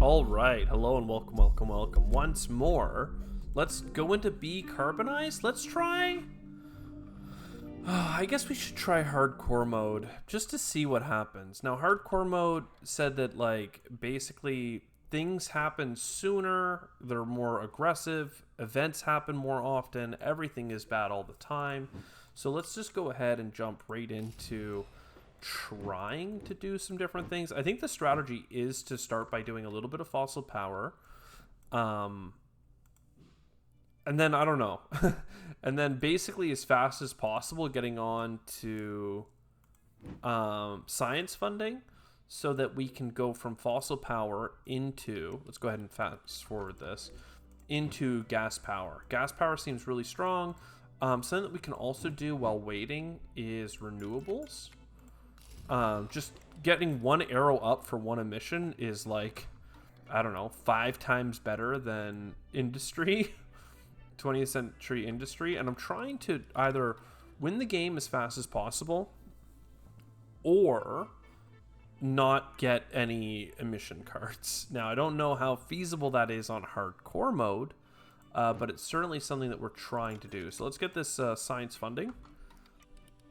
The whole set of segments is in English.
All right, hello and welcome, welcome, welcome once more. Let's go into BeeCarbonize. Let's try... I guess we should try hardcore mode just to see what happens. Now, hardcore mode said that, like, basically things happen sooner, they're more aggressive, events happen more often, everything is bad all the time. So let's just go ahead and jump right into trying to do some different things. I think the strategy is to start by doing a little bit of fossil power. And then, I don't know. And then basically as fast as possible getting on to science funding so that we can go from fossil power into, let's go ahead and fast forward this, into gas power. Gas power seems really strong. Something that we can also do while waiting is renewables. Just getting one arrow up for one emission is like, I don't know, 5 times better than industry, 20th century industry. And I'm trying to either win the game as fast as possible or not get any emission cards. Now, I don't know how feasible that is on hardcore mode, but it's certainly something that we're trying to do. So let's get this science funding.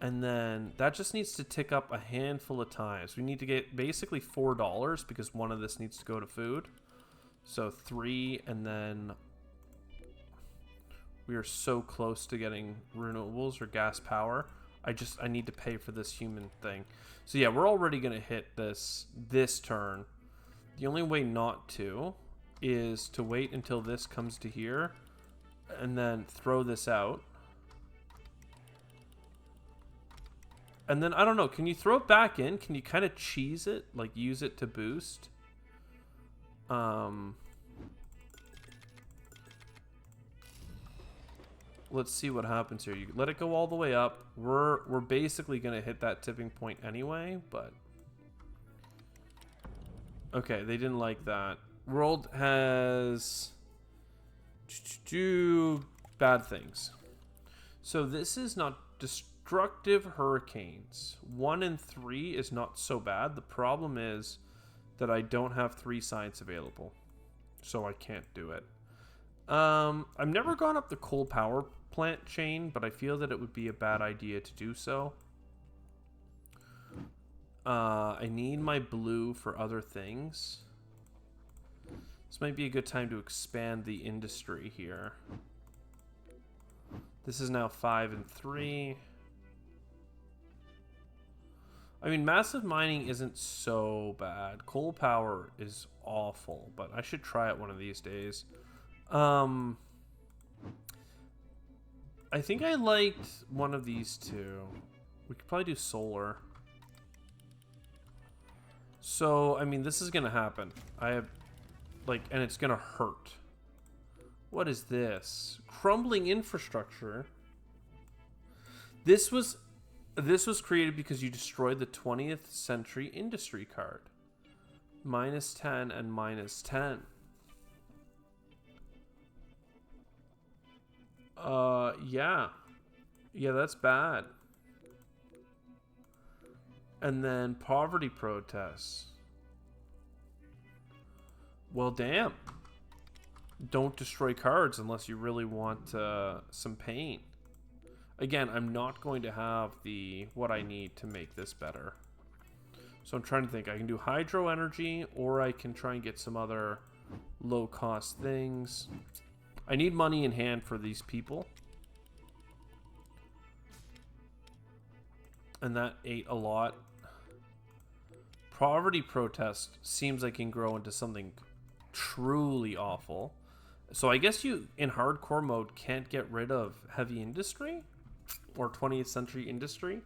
And then that just needs to tick up a handful of times. We need to get basically $4 because one of this needs to go to food. So 3, and then we are so close to getting renewables or gas power. I need to pay for this human thing. So yeah, we're already going to hit this turn. The only way not to is to wait until this comes to here and then throw this out. And then, I don't know, can you throw it back in? Can you kind of cheese it? Like, use it to boost? Let's see what happens here. You let it go all the way up. We're basically going to hit that tipping point anyway, but... Okay, they didn't like that. World has... two bad things. So this is not... Destructive hurricanes. 1 and 3 is not so bad. The problem is that I don't have 3 science available, so I can't do it. I've never gone up the coal power plant chain, but I feel that it would be a bad idea to do so. I need my blue for other things. This might be a good time to expand the industry here. This is now 5 and 3. I mean, massive mining isn't so bad. Coal power is awful, but I should try it one of these days. I think I liked one of these two. We could probably do solar. So, I mean, this is going to happen. I have, like, and it's going to hurt. What is this? Crumbling infrastructure. This was created because you destroyed the 20th century industry card. -10 and -10. Yeah. Yeah, that's bad. And then poverty protests. Well, damn. Don't destroy cards unless you really want some pain. Again, I'm not going to have what I need to make this better. So I'm trying to think. I can do hydro energy, or I can try and get some other low-cost things. I need money in hand for these people. And that ate a lot. Poverty protest seems like it can grow into something truly awful. So I guess you, in hardcore mode, can't get rid of heavy industry or 20th century industry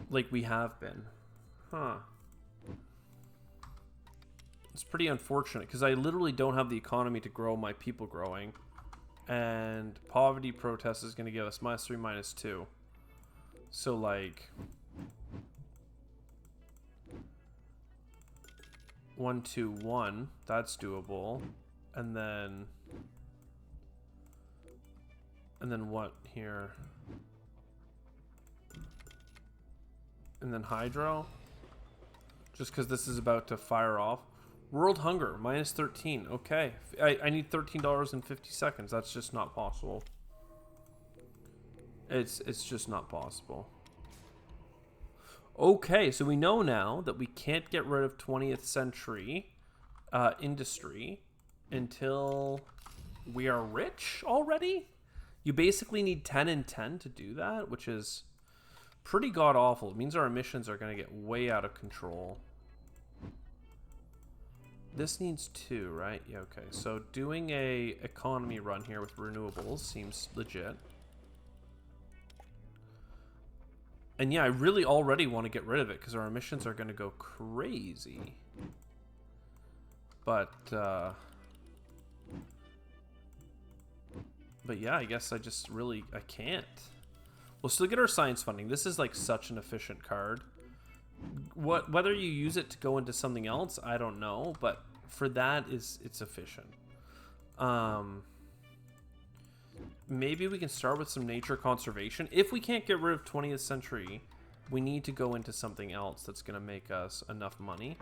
like we have been. Huh. It's pretty unfortunate because I literally don't have the economy to grow my people growing. And poverty protest is going to give us -3, -2. So, like... 1, 2, 1. That's doable. And then what here? And then hydro. Just because this is about to fire off. World hunger, minus 13. Okay. I need $13.50. That's just not possible. It's just not possible. Okay, so we know now that we can't get rid of 20th century industry until we are rich already. You basically need 10 and 10 to do that, which is pretty god awful. It means our emissions are going to get way out of control. This needs 2, right? Yeah, okay. So doing a economy run here with renewables seems legit. And yeah, I really already want to get rid of it because our emissions are going to go crazy. But yeah, I guess I just really, I can't. We'll still get our science funding. This is like such an efficient card. Whether you use it to go into something else, I don't know. But for that, it's efficient. Maybe we can start with some nature conservation. If we can't get rid of 20th century, we need to go into something else that's going to make us enough money.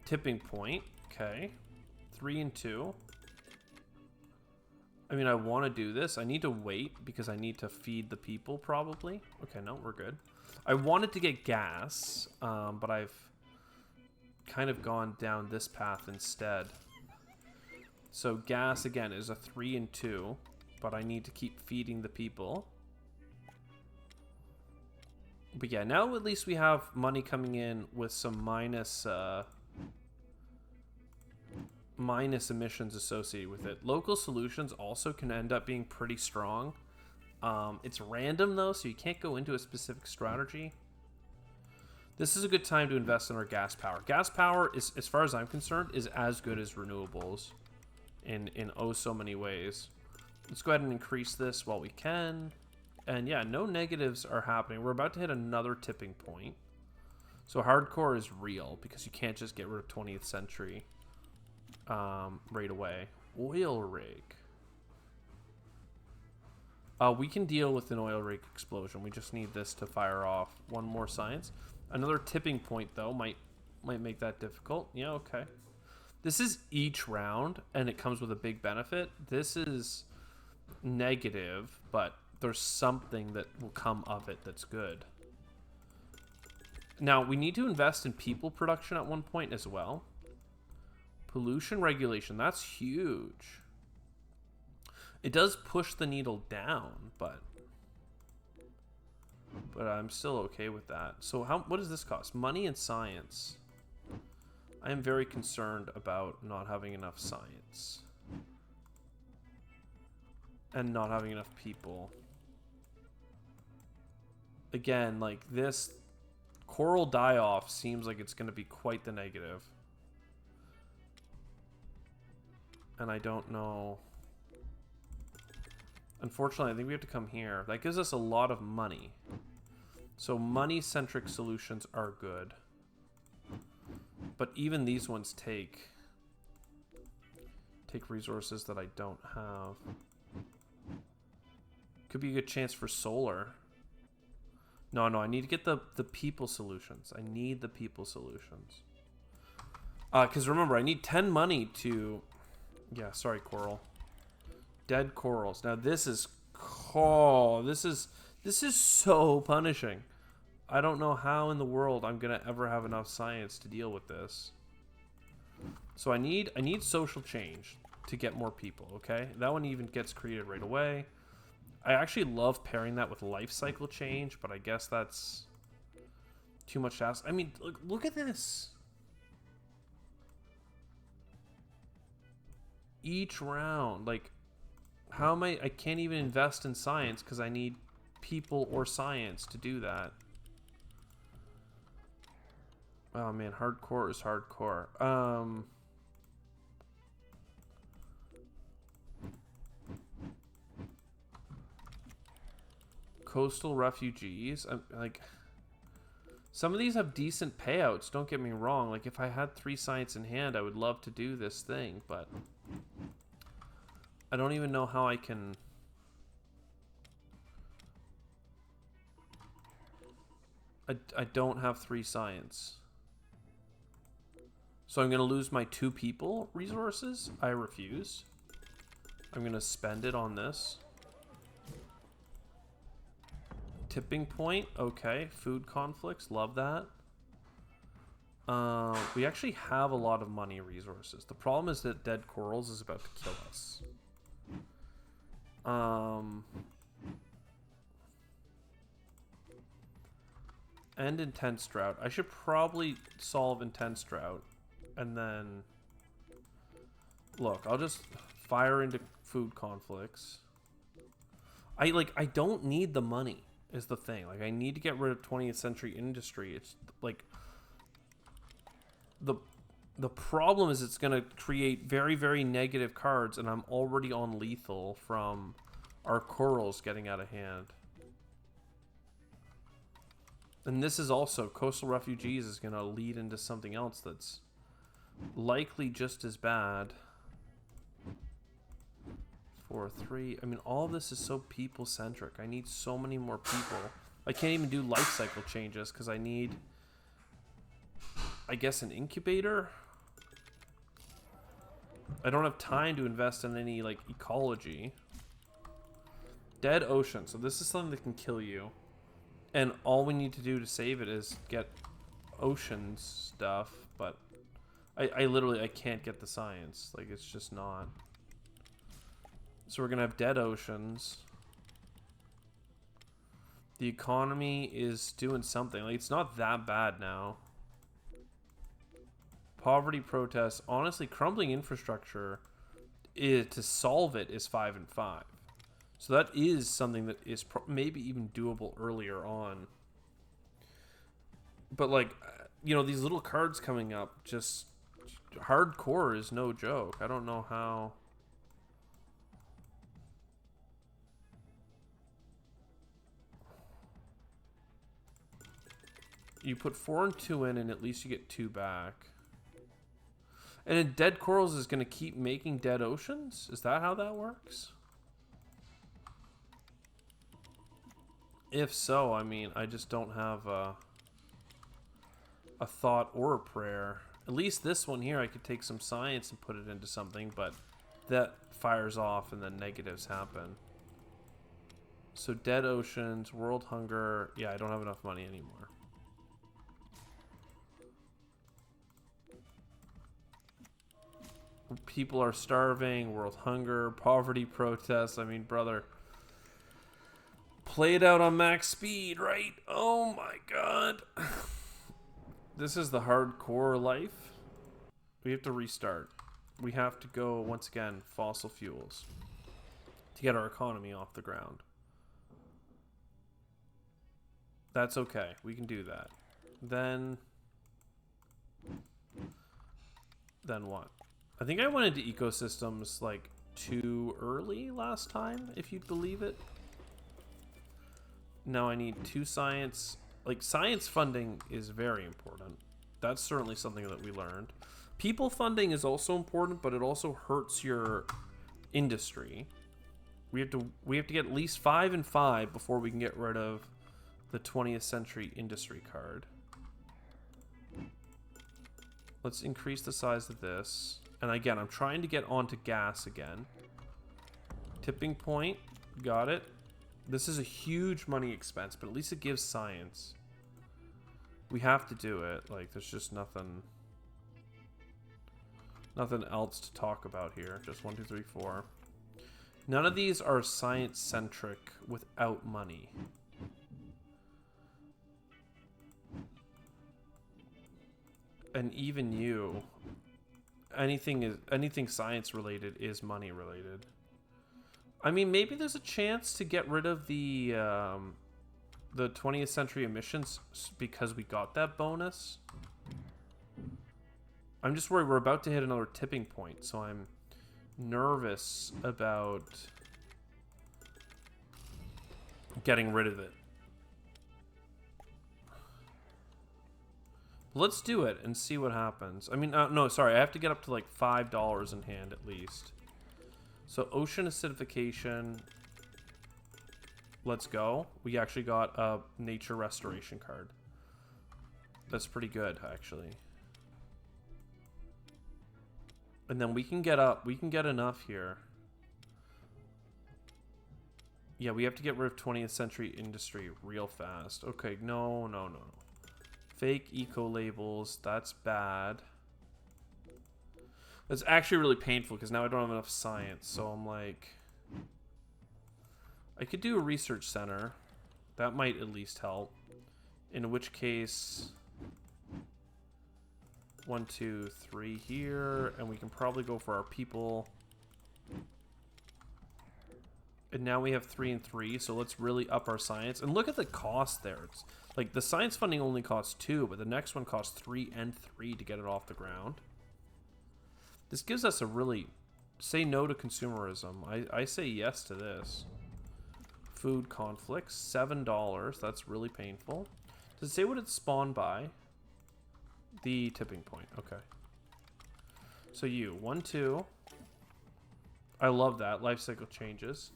Tipping point. Okay. 3 and 2. I mean, I want to do this. I need to wait because I need to feed the people probably. Okay, no, we're good. I wanted to get gas, but I've kind of gone down this path instead. So gas, again, is a 3 and 2. But I need to keep feeding the people. But yeah, now at least we have money coming in with some minus emissions associated with it. Local solutions also can end up being pretty strong. It's random though, so you can't go into a specific strategy. This is a good time to invest in our gas power. Gas power, is, as far as I'm concerned, is as good as renewables in oh so many ways. Let's go ahead and increase this while we can. And yeah, no negatives are happening. We're about to hit another tipping point. So hardcore is real because you can't just get rid of 20th century right away. Oil rig. We can deal with an oil rig explosion. We just need this to fire off one more science. Another tipping point, though, might make that difficult. Yeah, okay. This is each round, and it comes with a big benefit. This is negative, but there's something that will come of it that's good. Now, we need to invest in people production at one point as well. Pollution regulation, that's huge. It does push the needle down, but I'm still okay with that. So what does this cost? Money and science. I am very concerned about not having enough science. And not having enough people. Again, like this coral die-off seems like it's going to be quite the negative. And I don't know. Unfortunately, I think we have to come here. That gives us a lot of money. So money-centric solutions are good. But even these ones take resources that I don't have. Could be a good chance for solar. No, I need to get the people solutions. I need the people solutions. Because remember, I need 10 money to... Yeah, sorry, coral. Dead corals. Now this is... Oh, this is so punishing. I don't know how in the world I'm going to ever have enough science to deal with this. So I need social change to get more people, okay? That one even gets created right away. I actually love pairing that with life cycle change, but I guess that's too much to ask. I mean, look at this. Each round, like, how am I can't even invest in science because I need people or science to do that. Oh man, hardcore is hardcore. Coastal refugees. I'm like, some of these have decent payouts, don't get me wrong. Like if I had 3 science in hand, I would love to do this thing, but I don't even know how I can. I don't have 3 science. So I'm going to lose my 2 people resources. I refuse. I'm going to spend it on this. Tipping point. Okay. Food conflicts. Love that. We actually have a lot of money resources. The problem is that dead corals is about to kill us. And intense drought. I should probably solve intense drought. And then... Look, I'll just fire into food conflicts. I don't need the money, is the thing. Like, I need to get rid of 20th century industry. It's, like... The problem is it's going to create very, very negative cards, and I'm already on lethal from our corals getting out of hand. And this is also, coastal refugees is going to lead into something else that's likely just as bad. 4-3. I mean, all this is so people-centric. I need so many more people. I can't even do life cycle changes because I need, I guess, an incubator. I don't have time to invest in any, like, ecology. Dead ocean. So this is something that can kill you. And all we need to do to save it is get ocean stuff. But I literally, I can't get the science. Like, it's just not. So we're going to have dead oceans. The economy is doing something. Like, it's not that bad now. Poverty protests. Honestly, crumbling infrastructure to solve it is 5 and 5. So that is something that is maybe even doable earlier on. But, like, you know, these little cards coming up, just hardcore is no joke. I don't know how. You put 4 and 2 in, and at least you get 2 back. And then dead corals is going to keep making dead oceans? Is that how that works? If so, I mean, I just don't have a thought or a prayer. At least this one here, I could take some science and put it into something, but that fires off and then negatives happen. So dead oceans, world hunger. Yeah, I don't have enough money anymore. People are starving, world hunger, poverty protests. I mean, brother, play it out on max speed, right? Oh my god. This is the hardcore life. We have to restart. We have to go, once again, fossil fuels to get our economy off the ground. That's okay. We can do that. Then what? I think I went into ecosystems like too early last time, if you believe it. Now I need 2 science. Like, science funding is very important. That's certainly something that we learned. People funding is also important, but it also hurts your industry. We have to get at least 5 and 5 before we can get rid of the 20th century industry card. Let's increase the size of this. And again, I'm trying to get onto gas again. Tipping point. Got it. This is a huge money expense, but at least it gives science. We have to do it. Like, there's just nothing else to talk about here. Just 1, 2, 3, 4. None of these are science-centric without money. And even you... anything science related is money related. I mean, maybe there's a chance to get rid of the 20th century emissions because we got that bonus. I'm just worried we're about to hit another tipping point, so I'm nervous about getting rid of it. Let's do it and see what happens. I mean, no, sorry. I have to get up to like $5 in hand at least. So ocean acidification. Let's go. We actually got a nature restoration card. That's pretty good, actually. And then we can get up. We can get enough here. Yeah, we have to get rid of 20th century industry real fast. Okay, no, no, no. Fake eco labels. That's bad. That's actually really painful because now I don't have enough science. So I'm like... I could do a research center. That might at least help. In which case... 1, 2, 3 here. And we can probably go for our people... And now we have 3 and 3, so let's really up our science. And look at the cost there. It's like the science funding only costs 2, but the next one costs 3 and 3 to get it off the ground. This gives us a really... Say no to consumerism. I say yes to this. Food conflicts, $7. That's really painful. Does it say what it's spawned by? The tipping point. Okay. So you, 1, 2... I love that. Life cycle changes.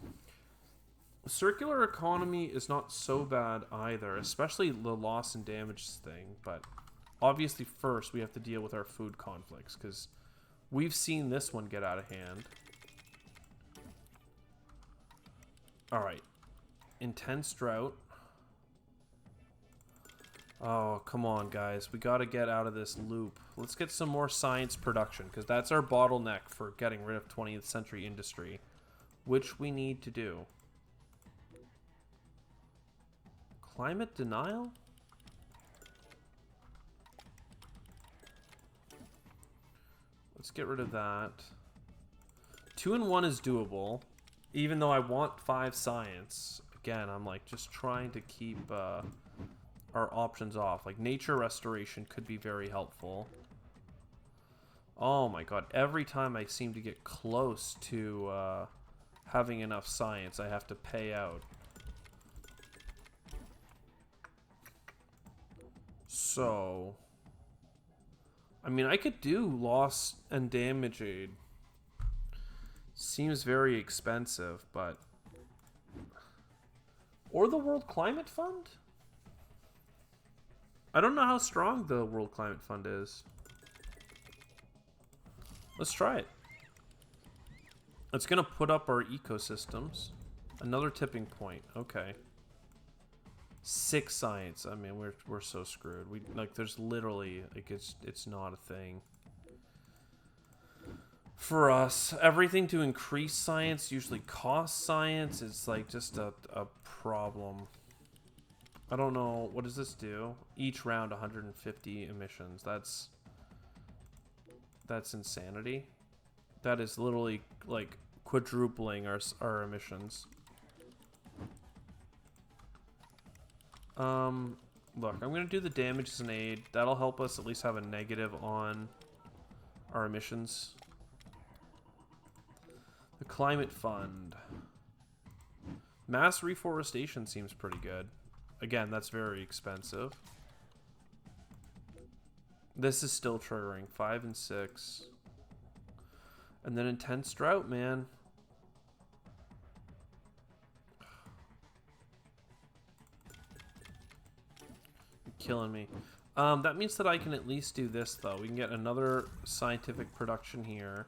Circular economy is not so bad either, especially the loss and damage thing. But obviously first we have to deal with our food conflicts because we've seen this one get out of hand. Alright. Intense drought. Oh, come on, guys. We got to get out of this loop. Let's get some more science production, because that's our bottleneck for getting rid of 20th century industry, which we need to do. Climate denial? Let's get rid of that. 2 and 1 is doable, even though I want 5 science. Again, I'm like just trying to keep... our options off. Like nature restoration could be very helpful. Oh my god, every time I seem to get close to having enough science, I have to pay out. So, I mean, I could do loss and damage aid. Seems very expensive, but... Or the World Climate Fund? I don't know how strong the World Climate Fund is. Let's try it. It's going to put up our ecosystems. Another tipping point. Okay. 6 science. I mean, we're so screwed. We like there's literally like it's not a thing. For us, everything to increase science usually costs science. It's like just a problem. I don't know. What does this do? Each round 150 emissions. That's insanity. That is literally like quadrupling our emissions. Look, I'm going to do the damages and aid. That'll help us at least have a negative on our emissions. The climate fund. Mass reforestation seems pretty good. Again, that's very expensive. This is still triggering. 5 and 6. And then intense drought, man. You're killing me. That means that I can at least do this, though. We can get another scientific production here.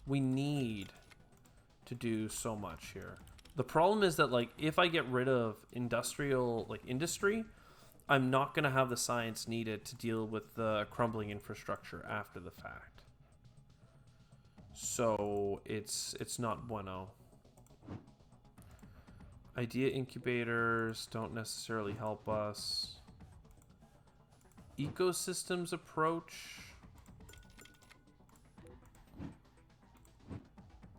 We need to do so much here. The problem is that, like, if I get rid of industry, I'm not going to have the science needed to deal with the crumbling infrastructure after the fact. So, it's not bueno. Idea incubators don't necessarily help us. Ecosystems approach.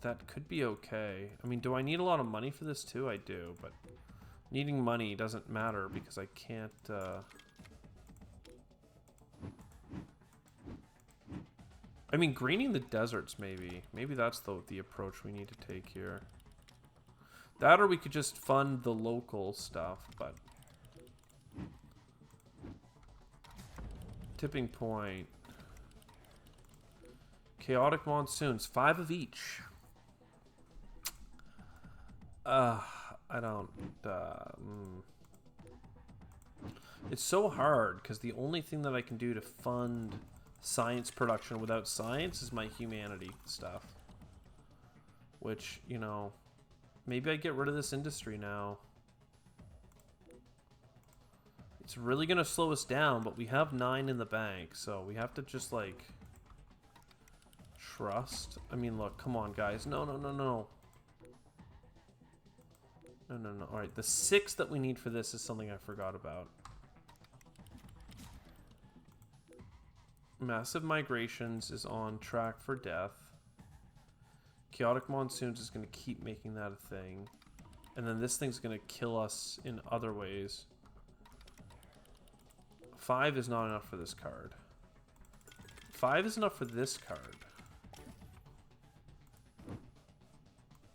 That could be okay. I mean, do I need a lot of money for this too? I do, but needing money doesn't matter because I can't... I mean, greening the deserts, maybe. Maybe that's the approach we need to take here. That, or we could just fund the local stuff, but... Tipping point. Chaotic monsoons. 5 of each. I don't... It's so hard, because the only thing that I can do to fund science production without science is my humanity stuff. Which, you know, maybe I get rid of this industry now. It's really going to slow us down, but we have 9 in the bank, so we have to just, like, trust. I mean, look, come on, guys. No, no, no, no. No, no, no. All right, the 6 that we need for this is something I forgot about. Massive migrations is on track for death. Chaotic monsoons is going to keep making that a thing. And then this thing's going to kill us in other ways. 5 is not enough for this card. 5 is enough for this card.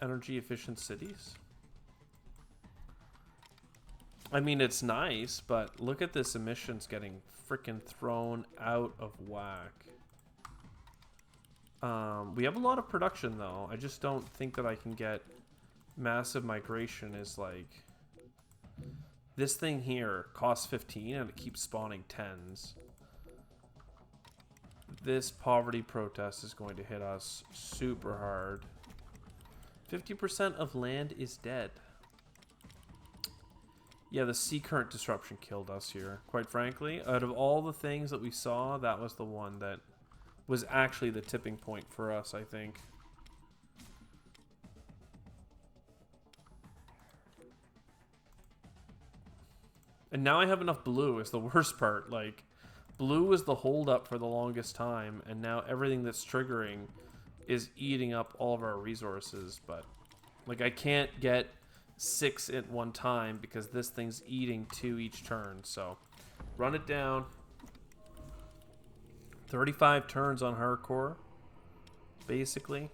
Energy efficient cities. I mean, it's nice, but look at this emissions getting freaking thrown out of whack. We have a lot of production, though. I just don't think that I can get massive migration is like... This thing here costs 15 and it keeps spawning 10s. This poverty protest is going to hit us super hard. 50% of land is dead. Yeah, the sea current disruption killed us here. Quite frankly, out of all the things that we saw, that was the one that was actually the tipping point for us, I think. And now I have enough blue is the worst part. Like, blue was the holdup for the longest time, and now everything that's triggering is eating up all of our resources. But, like, I can't get 6 at one time because this thing's eating 2 each turn. So, run it down. 35 turns on hardcore, basically.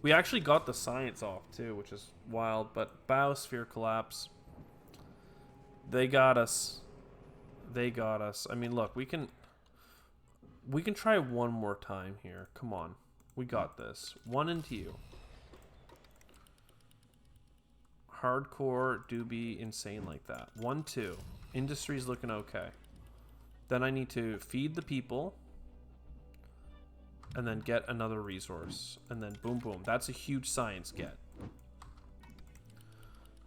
We actually got the science off, too, which is wild. But biosphere collapse. They got us. They got us. I mean, look, we can try one more time here. Come on. We got this. 1 into you. Hardcore do be insane like that. 1, 2. Industry's looking okay. Then I need to feed the people. And then get another resource. And then boom, boom. That's a huge science get.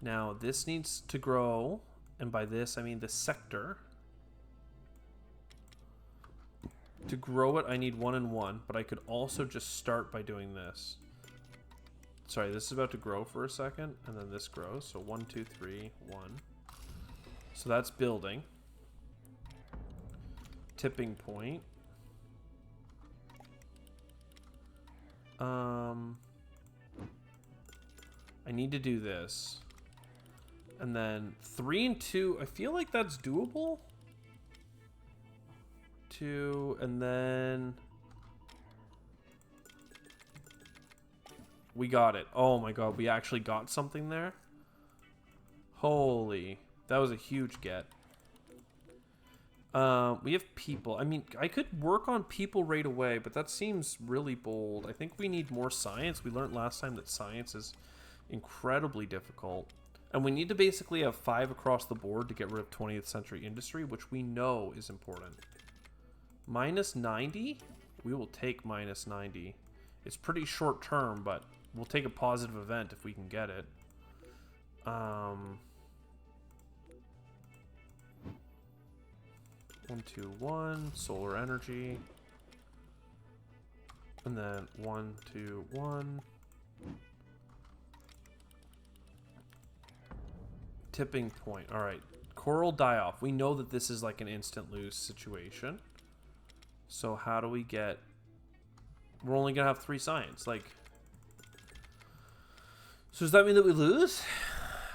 Now, this needs to grow. And by this, I mean the sector. To grow it, I need 1 and 1. But I could also just start by doing this. Sorry, this is about to grow for a second. And then this grows. So 1, 2, 3, 1. So that's building. Tipping point. I need to do this. And then 3 and 2, I feel like that's doable. 2, and then... We got it. Oh my god, we actually got something there? Holy. That was a huge get. We have people. I mean, I could work on people right away, but that seems really bold. I think we need more science. We learned last time that science is incredibly difficult. And we need to basically have 5 across the board to get rid of 20th century industry, which we know is important. Minus 90? We will take minus 90. It's pretty short term, but we'll take a positive event if we can get it. 1, 2, 1. Solar energy. And then 1, 2, 1. Tipping point. All right. Coral die off. We know that this is like an instant lose situation. So how do we get... We're only going to have 3 science. Like... So does that mean that we lose?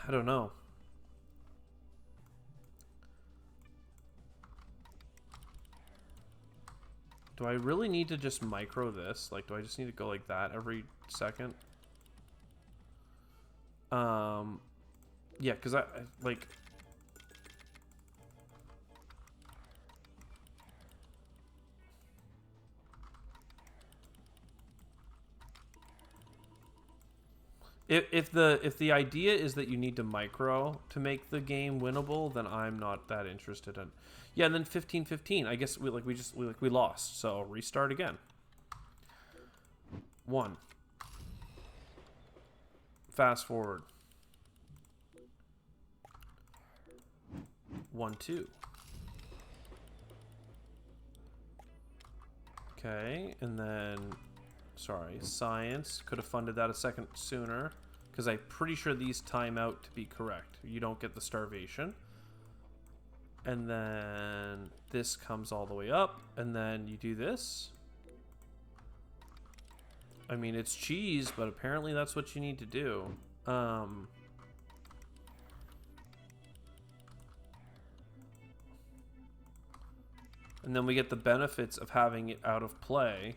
I don't know. Do I really need to just micro this? Like, do I just need to go like that every second? Yeah, because I like... If the idea is that you need to micro to make the game winnable, then I'm not that interested in. Yeah, and then 15-15. I guess we lost. So restart again. 1. Fast forward. 1, 2. Okay, and then, sorry, science. Could have funded that a second sooner, because I'm pretty sure these time out to be correct. You don't get the starvation. And then this comes all the way up, and then you do this. I mean, it's cheese, but apparently that's what you need to do. And then we get the benefits of having it out of play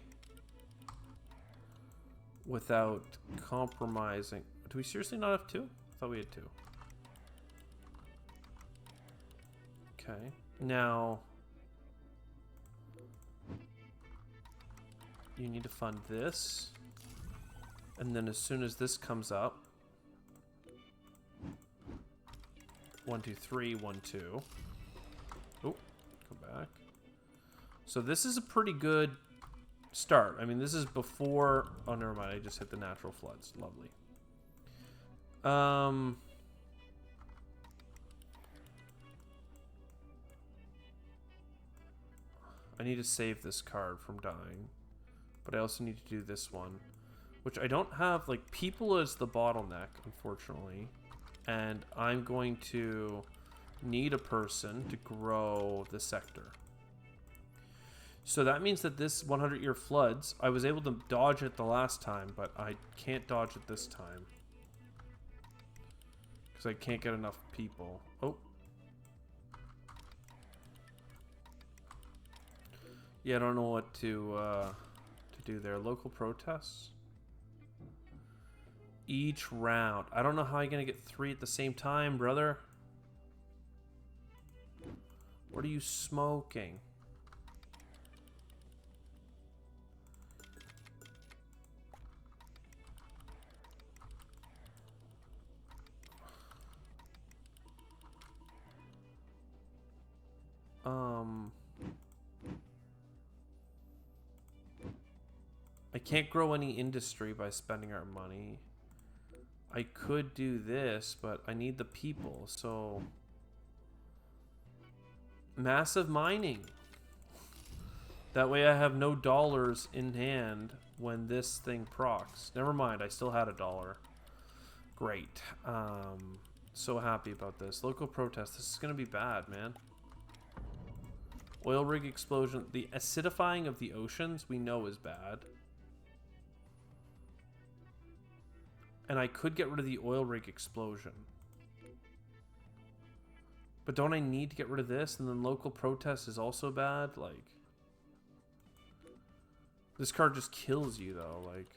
without compromising. Do we seriously not have 2? I thought we had 2. Okay. Now, you need to fund this. And then as soon as this comes up, 1, 2, 3, 1, 2. Oh, go back. So this is a pretty good start. I mean, this is before... Oh, never mind. I just hit the natural floods. Lovely. I need to save this card from dying. But I also need to do this one. Which I don't have... Like, people is the bottleneck, unfortunately. And I'm going to need a person to grow the sector. So that means that this 100-year floods, I was able to dodge it the last time, but I can't dodge it this time. Because I can't get enough people. Oh. Yeah, I don't know what to do there. Local protests? Each round. I don't know how you're going to get 3 at the same time, brother. What are you smoking? I can't grow any industry by spending our money. I could do this, but I need the people, so... Massive mining. That way I have no dollars in hand when this thing procs. Never mind, I still had $1. Great. So happy about this. Local protest. This is going to be bad, man. Oil rig explosion. The acidifying of the oceans we know is bad. And I could get rid of the oil rig explosion. But don't I need to get rid of this? And then local protest is also bad? Like... This card just kills you, though. Like...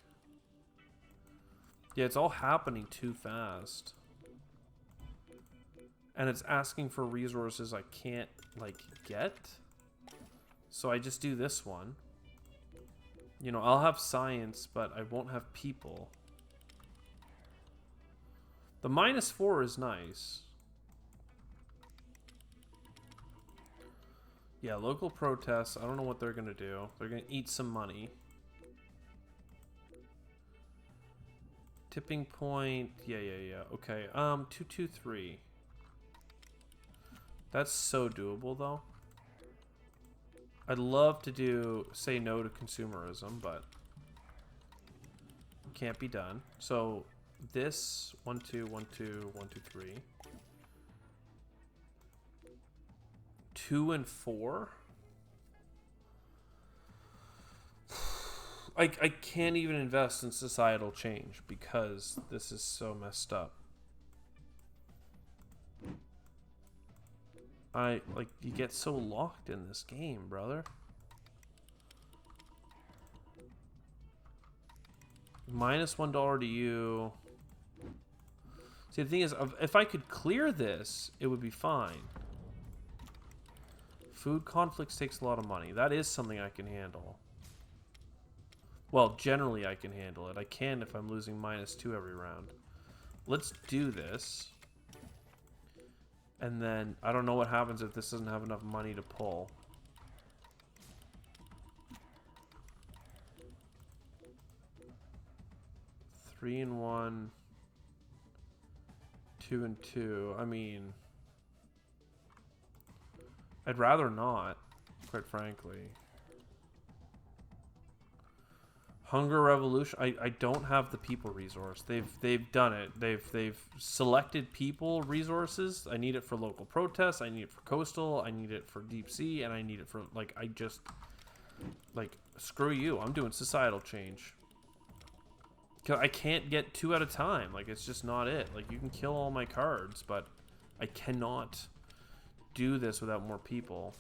Yeah, it's all happening too fast. And it's asking for resources I can't, like, get. So I just do this one. You know, I'll have science, but I won't have people. The -4 is nice. Yeah, local protests. I don't know what they're going to do. They're going to eat some money. Tipping point. Yeah. Okay. 223. That's so doable, though. I'd love to do say no to consumerism, but can't be done. So this 1 2 1 2 1 2 3 2 and 4. I can't even invest in societal change because this is so messed up. You get so locked in this game, brother. -$1 to you. See, the thing is, if I could clear this, it would be fine. Food conflicts takes a lot of money. That is something I can handle. Well, generally I can handle it. I can if I'm losing -2 every round. let's do this. And then I don't know what happens if this doesn't have enough money to pull. Three and one, 2 and 2. I mean, I'd rather not, quite frankly. Hunger Revolution. I don't have the people resource. They've done it. They've selected people resources. I need it for local protests. I need it for coastal. I need it for deep sea, and I need it for like screw you. I'm doing societal change. I can't get 2 at a time. Like, it's just not it. Like, you can kill all my cards, but I cannot do this without more people.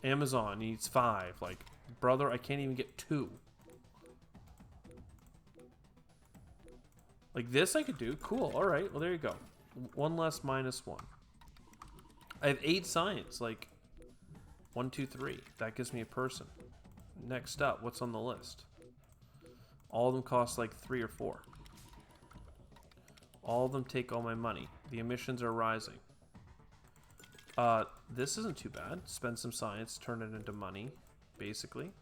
Amazon needs 5. Like, brother, I can't even get 2. Like, this I could do. Cool. All right. Well, there you go. 1 less -1. I have 8 science. Like, 1, 2, 3. That gives me a person. Next up, what's on the list? All of them cost like 3 or 4. All of them take all my money. The emissions are rising. This isn't too bad. Spend some science, turn it into money, basically.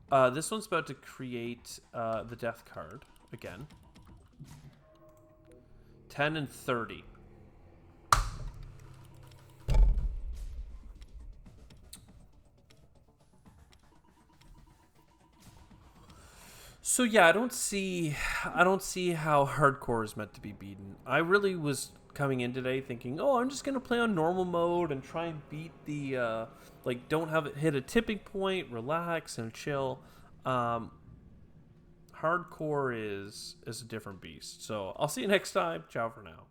This one's about to create the death card again. 10 and 30. So yeah, I don't see how hardcore is meant to be beaten. I really was coming in today thinking, oh, I'm just gonna play on normal mode and try and beat the like, don't have it hit a tipping point, relax and chill. Hardcore is a different beast. So I'll see you next time. Ciao for now.